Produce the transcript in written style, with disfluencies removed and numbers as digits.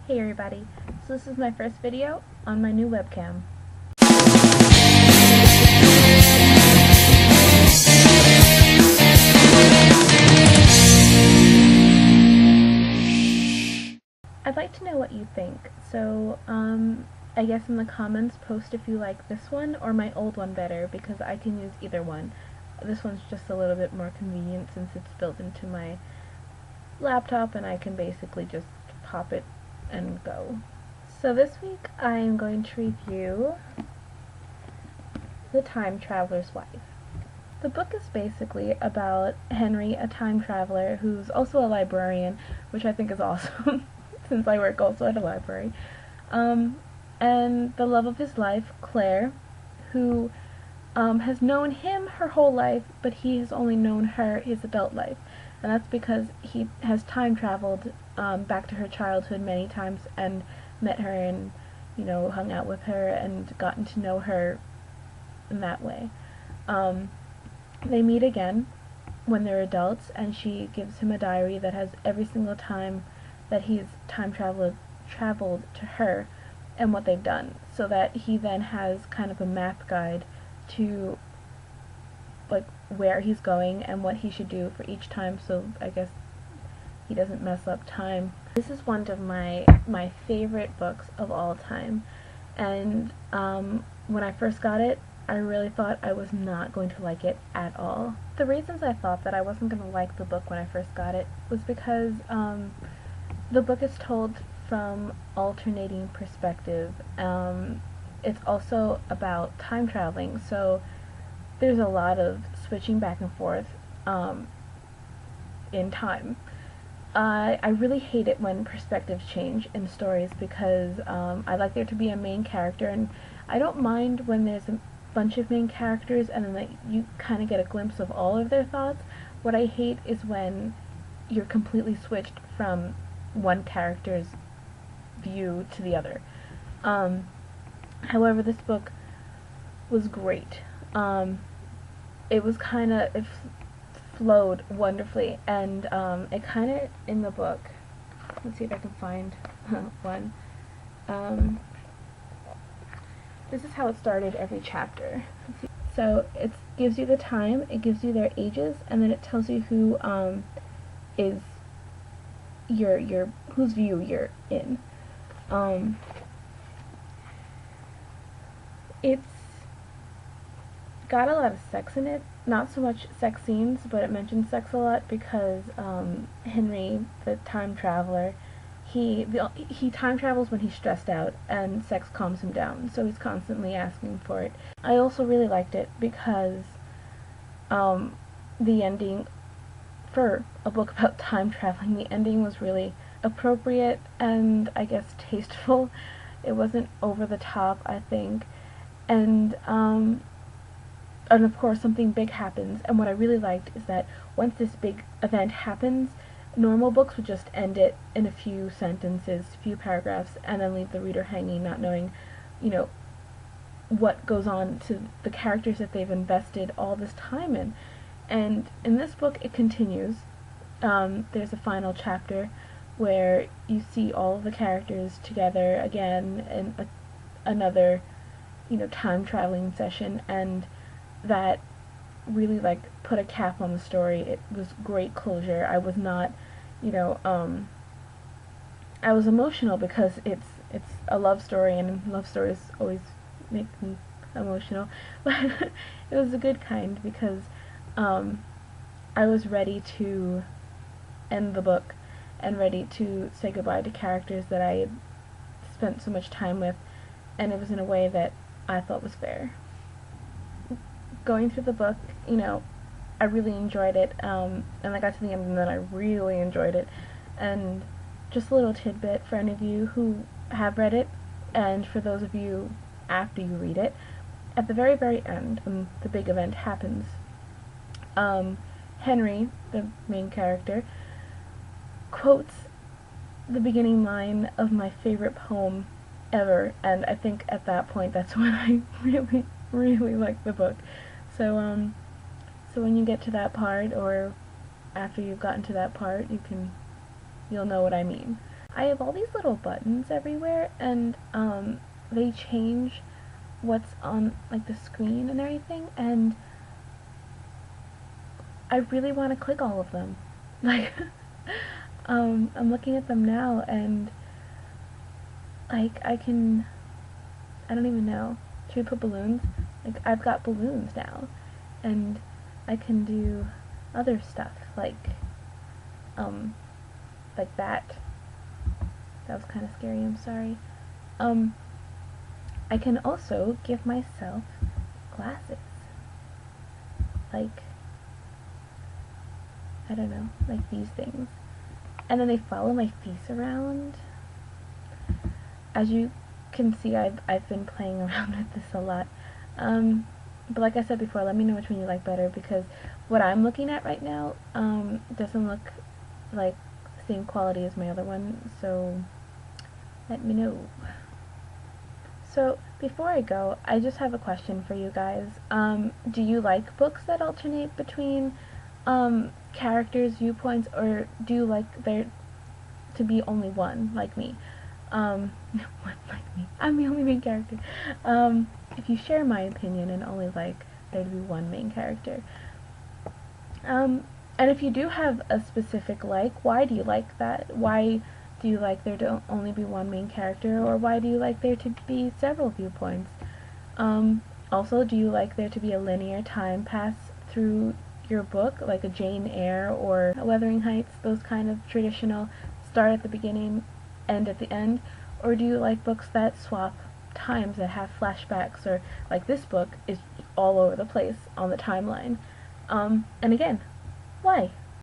Hey everybody, so this is my first video on my new webcam. I'd like to know what you think, so I guess in the comments post if you like this one or my old one better, because I can use either one. This one's just a little bit more convenient since it's built into my laptop and I can basically just pop it and go. So this week I am going to review The Time Traveler's Wife. The book is basically about Henry, a time traveler who's also a librarian, which I think is awesome since I work also at a library, and the love of his life, Claire, who has known him her whole life, but he has only known her his adult life, and that's because he has time traveled back to her childhood many times and met her and, you know, hung out with her and gotten to know her in that way. They meet again when they're adults, and she gives him a diary that has every single time that he's time traveled to her and what they've done, so that he then has kind of a math guide to like where he's going and what he should do for each time, so I guess he doesn't mess up time. This is one of my favorite books of all time, and when I first got it, I really thought I was not going to like it at all. The reasons I thought that I wasn't going to like the book when I first got it was because the book is told from alternating perspective. It's also about time traveling, so there's a lot of switching back and forth in time. I really hate it when perspectives change in stories because I like there to be a main character, and I don't mind when there's a bunch of main characters and then you kind of get a glimpse of all of their thoughts. What I hate is when you're completely switched from one character's view to the other. However, this book was great. It was it flowed wonderfully, and it kind of, in the book, let's see if I can find one. This is how it started every chapter. So it gives you the time, it gives you their ages, and then it tells you who is whose view you're in. It's got a lot of sex in it. Not so much sex scenes, but it mentions sex a lot because Henry, the time traveler, he time travels when he's stressed out, and sex calms him down, so he's constantly asking for it. I also really liked it because the ending, for a book about time traveling, the ending was really appropriate and I guess tasteful. It wasn't over the top, I think, and of course something big happens, and what I really liked is that once this big event happens, normal books would just end it in a few sentences, a few paragraphs, and then leave the reader hanging, not knowing, you know, what goes on to the characters that they've invested all this time in. And in this book, it continues. There's a final chapter where you see all of the characters together again in another, you know, time traveling session, and that really put a cap on the story. It was great closure. I was not, you know, I was emotional because it's a love story, and love stories always make me emotional, but it was a good kind because I was ready to end the book and ready to say goodbye to characters that I had spent so much time with, and it was in a way that I thought was fair. Going through the book, you know, I really enjoyed it, and I got to the end and then I really enjoyed it. And just a little tidbit for any of you who have read it, and for those of you after you read it, at the very, very end, when the big event happens, Henry, the main character, quotes the beginning line of my favorite poem ever, and I think at that point that's when I really, really liked the book. So, so when you get to that part, or after you've gotten to that part, you'll know what I mean. I have all these little buttons everywhere, and they change what's on like the screen and everything, and I really want to click all of them. Like, I'm looking at them now, and like I don't even know. Should we put balloons? Like, I've got balloons now, and I can do other stuff um, like that. That was kind of scary. I'm sorry. I can also give myself glasses. Like, I don't know, like these things. And then they follow my face around. As you can see, I've been playing around with this a lot. But like I said before, let me know which one you like better, because what I'm looking at right now doesn't look like the same quality as my other one, so let me know. So before I go, I just have a question for you guys. Do you like books that alternate between characters' viewpoints, or do you like there to be only one, like me? One like me. I'm the only main character. If you share my opinion and only like there to be one main character. And if you do have a specific like, why do you like that? Why do you like there to only be one main character, or why do you like there to be several viewpoints? Also, do you like there to be a linear time pass through your book, like a Jane Eyre or a Wuthering Heights, those kind of traditional start at the beginning, end at the end? Or do you like books that swap times, that have flashbacks, or like this book is all over the place on the timeline? And again, why?